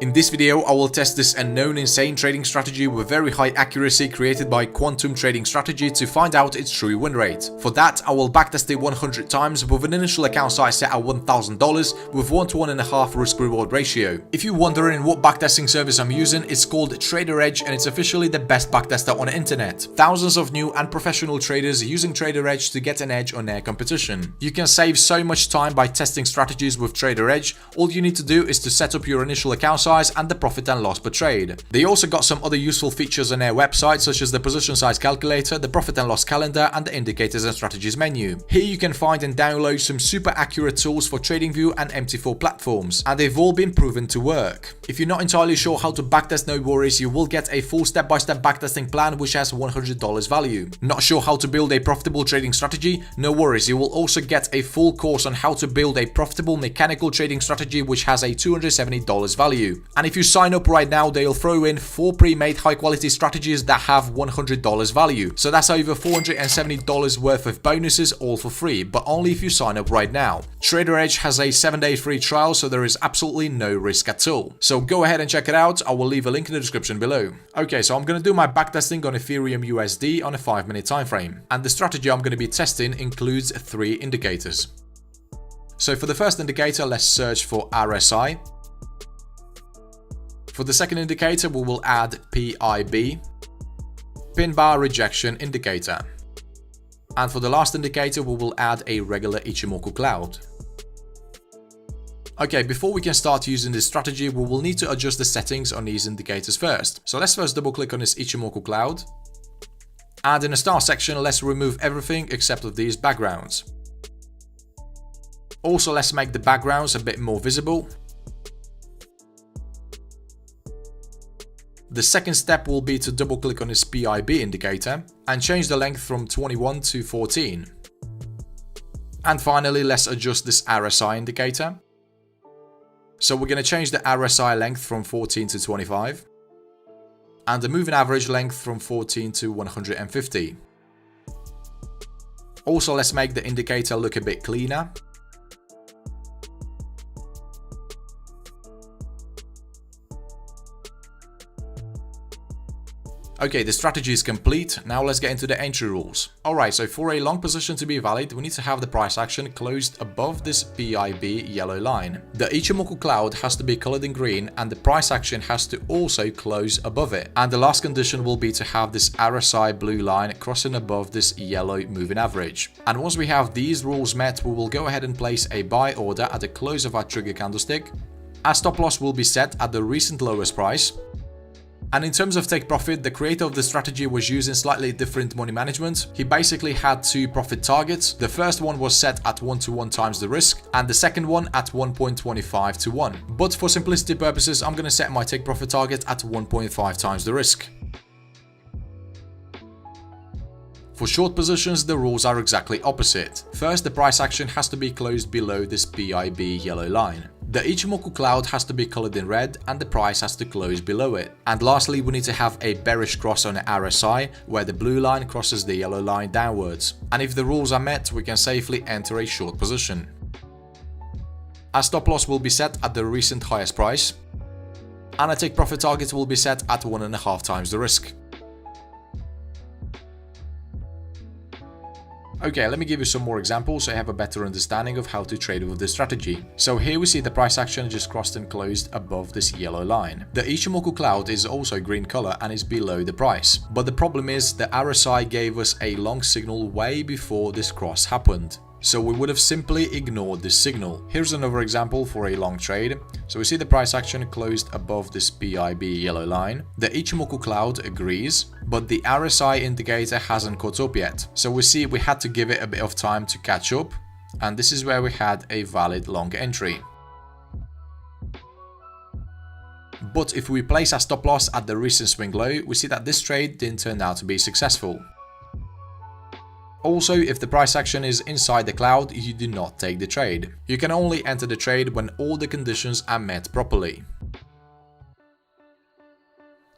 In this video, I will test this unknown insane trading strategy with very high accuracy created by Quantum Trading Strategy to find out its true win rate. For that, I will backtest it 100 times with an initial account size set at $1,000 with 1 to 1.5 risk-reward ratio. If you're wondering what backtesting service I'm using, it's called Trader Edge and it's officially the best backtester on the internet. Thousands of new and professional traders using Trader Edge to get an edge on their competition. You can save so much time by testing strategies with Trader Edge. All you need to do is to set up your initial account size and the profit and loss per trade. They also got some other useful features on their website, such as the position size calculator, the profit and loss calendar, and the indicators and strategies menu. Here you can find and download some super accurate tools for TradingView and MT4 platforms, and they've all been proven to work. If you're not entirely sure how to backtest, no worries, you will get a full step-by-step backtesting plan which has $100 value. Not sure how to build a profitable trading strategy? No worries, you will also get a full course on how to build a profitable mechanical trading strategy which has a $270 value. And if you sign up right now, they'll throw in 4 pre-made high-quality strategies that have $100 value. So that's over $470 worth of bonuses, all for free, but only if you sign up right now. Trader Edge has a 7-day free trial, so there is absolutely no risk at all. So go ahead and check it out. I will leave a link in the description below. Okay, so I'm going to do my backtesting on Ethereum USD on a 5-minute time frame. And the strategy I'm going to be testing includes 3 indicators. So for the first indicator, let's search for RSI. For the second indicator, we will add PIB, pin bar rejection indicator. And for the last indicator, we will add a regular Ichimoku cloud. Okay, before we can start using this strategy, we will need to adjust the settings on these indicators first. So let's first double click on this Ichimoku cloud. And in the start section, let's remove everything except of these backgrounds. Also, let's make the backgrounds a bit more visible. The second step will be to double click on this PIB indicator and change the length from 21 to 14. And finally, let's adjust this RSI indicator. So we're going to change the RSI length from 14 to 25 and the moving average length from 14 to 150. Also, let's make the indicator look a bit cleaner. Okay, the strategy is complete. Now let's get into the entry rules. Alright, so for a long position to be valid, we need to have the price action closed above this PIB yellow line. The Ichimoku cloud has to be colored in green and the price action has to also close above it. And the last condition will be to have this RSI blue line crossing above this yellow moving average. And once we have these rules met, we will go ahead and place a buy order at the close of our trigger candlestick. Our stop loss will be set at the recent lowest price. And in terms of take profit, the creator of the strategy was using slightly different money management. He basically had 2 profit targets. The first one was set at 1 to 1 times the risk and the second one at 1.25 to 1. But for simplicity purposes, I'm going to set my take profit target at 1.5 times the risk. For short positions, the rules are exactly opposite. First, the price action has to be closed below this PIB yellow line. The Ichimoku cloud has to be colored in red and the price has to close below it. And lastly, we need to have a bearish cross on the RSI where the blue line crosses the yellow line downwards. And if the rules are met, we can safely enter a short position. Our stop loss will be set at the recent highest price. And our take profit target will be set at 1.5 times the risk. Okay, let me give you some more examples so you have a better understanding of how to trade with this strategy. So here we see the price action just crossed and closed above this yellow line. The Ichimoku cloud is also green color and is below the price. But the problem is the RSI gave us a long signal way before this cross happened. So we would have simply ignored this signal. Here's another example for a long trade. So we see the price action closed above this PIB yellow line. The Ichimoku cloud agrees, but the RSI indicator hasn't caught up yet. So we see we had to give it a bit of time to catch up, and this is where we had a valid long entry. But if we place our stop loss at the recent swing low, we see that this trade didn't turn out to be successful. Also, if the price action is inside the cloud, you do not take the trade. You can only enter the trade when all the conditions are met properly.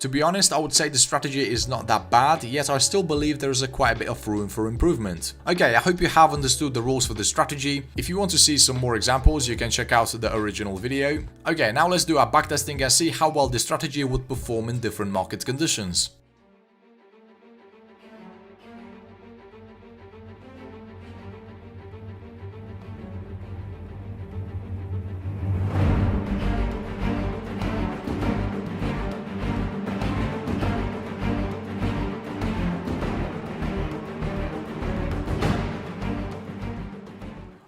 To be honest, I would say the strategy is not that bad, yet I still believe there is quite a bit of room for improvement. Okay, I hope you have understood the rules for the strategy. If you want to see some more examples, you can check out the original video. Okay, now let's do our backtesting and see how well this strategy would perform in different market conditions.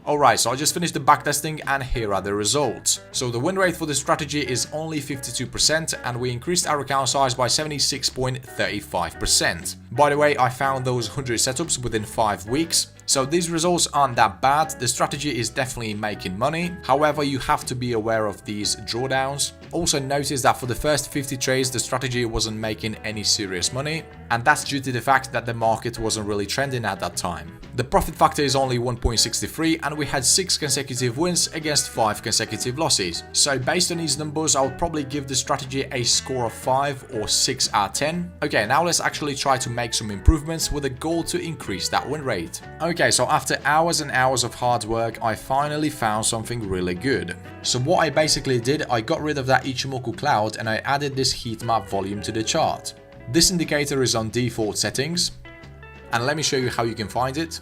Alright, so I just finished the backtesting and here are the results. So the win rate for this strategy is only 52% and we increased our account size by 76.35%. By the way, I found those 100 setups within 5 weeks. So these results aren't that bad, the strategy is definitely making money, however you have to be aware of these drawdowns. Also notice that for the first 50 trades the strategy wasn't making any serious money, and that's due to the fact that the market wasn't really trending at that time. The profit factor is only 1.63 and we had 6 consecutive wins against 5 consecutive losses. So based on these numbers I would probably give the strategy a score of 5 or 6 out of 10. Okay, now let's actually try to make some improvements with a goal to increase that win rate. Okay, so after hours and hours of hard work, I finally found something really good. So what I basically did, I got rid of that Ichimoku cloud and I added this heat map volume to the chart. This indicator is on default settings, and let me show you how you can find it.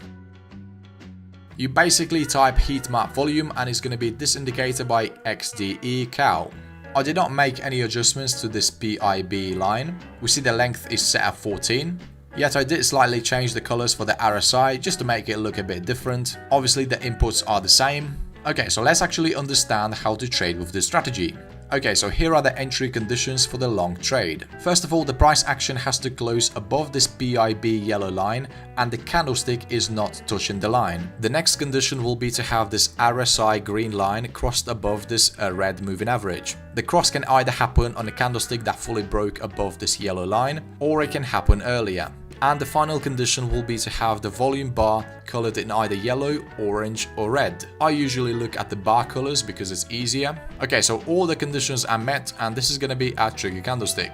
You basically type heat map volume and it's going to be this indicator by XDE Cow. I did not make any adjustments to this PIB line. We see the length is set at 14. Yet I did slightly change the colors for the RSI just to make it look a bit different. Obviously the inputs are the same. Okay, so let's actually understand how to trade with this strategy. Okay, so here are the entry conditions for the long trade. First of all, the price action has to close above this PIB yellow line and the candlestick is not touching the line. The next condition will be to have this RSI green line crossed above this red moving average. The cross can either happen on a candlestick that fully broke above this yellow line, or it can happen earlier. And the final condition will be to have the volume bar colored in either yellow, orange or red. I usually look at the bar colors because it's easier. Okay, so all the conditions are met and this is going to be our trigger candlestick.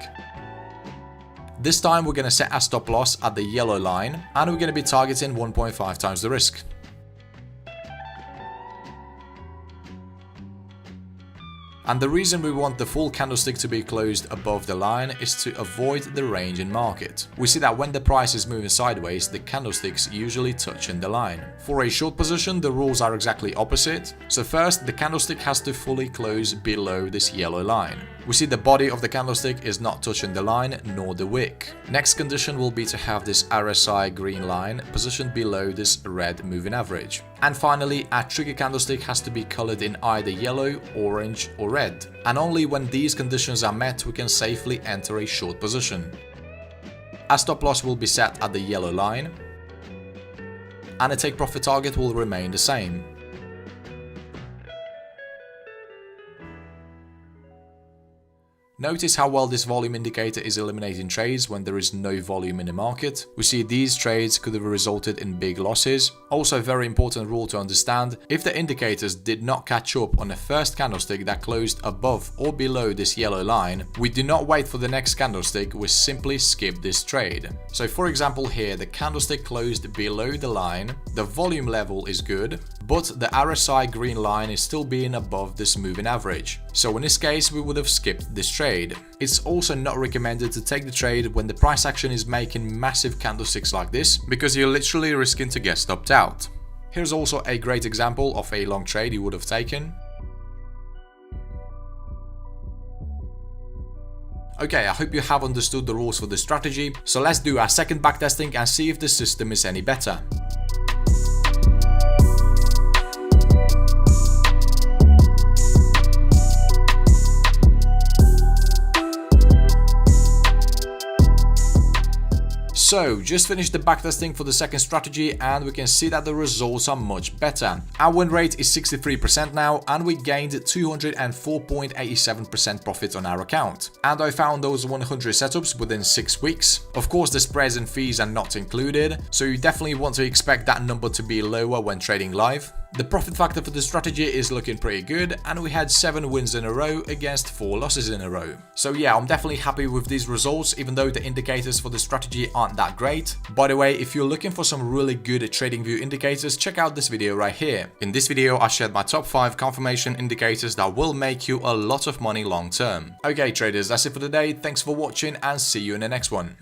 This time we're going to set our stop loss at the yellow line and we're going to be targeting 1.5 times the risk. And the reason we want the full candlestick to be closed above the line is to avoid the range in market. We see that when the price is moving sideways, the candlesticks usually touch in the line. For a short position, the rules are exactly opposite. So first, the candlestick has to fully close below this yellow line. We see the body of the candlestick is not touching the line nor the wick. Next condition will be to have this RSI green line positioned below this red moving average. And finally, our trigger candlestick has to be colored in either yellow, orange or red. And only when these conditions are met we can safely enter a short position. Our stop loss will be set at the yellow line and the take profit target will remain the same. Notice how well this volume indicator is eliminating trades when there is no volume in the market. We see these trades could have resulted in big losses. Also, a very important rule to understand, if the indicators did not catch up on the first candlestick that closed above or below this yellow line, we do not wait for the next candlestick, we simply skip this trade. So for example here, the candlestick closed below the line, the volume level is good, but the RSI green line is still being above this moving average. So in this case, we would have skipped this trade. It's also not recommended to take the trade when the price action is making massive candlesticks like this, because you're literally risking to get stopped out. Here's also a great example of a long trade you would have taken. Okay, I hope you have understood the rules for this strategy, so let's do our second backtesting and see if the system is any better. So, just finished the backtesting for the second strategy and we can see that the results are much better. Our win rate is 63% now and we gained 204.87% profit on our account. And I found those 100 setups within 6 weeks. Of course, the spreads and fees are not included, so you definitely want to expect that number to be lower when trading live. The profit factor for the strategy is looking pretty good, and we had 7 wins in a row against 4 losses in a row. So yeah, I'm definitely happy with these results, even though the indicators for the strategy aren't that great. By the way, if you're looking for some really good TradingView indicators, check out this video right here. In this video, I shared my top 5 confirmation indicators that will make you a lot of money long term. Okay traders, that's it for today. Thanks for watching and see you in the next one.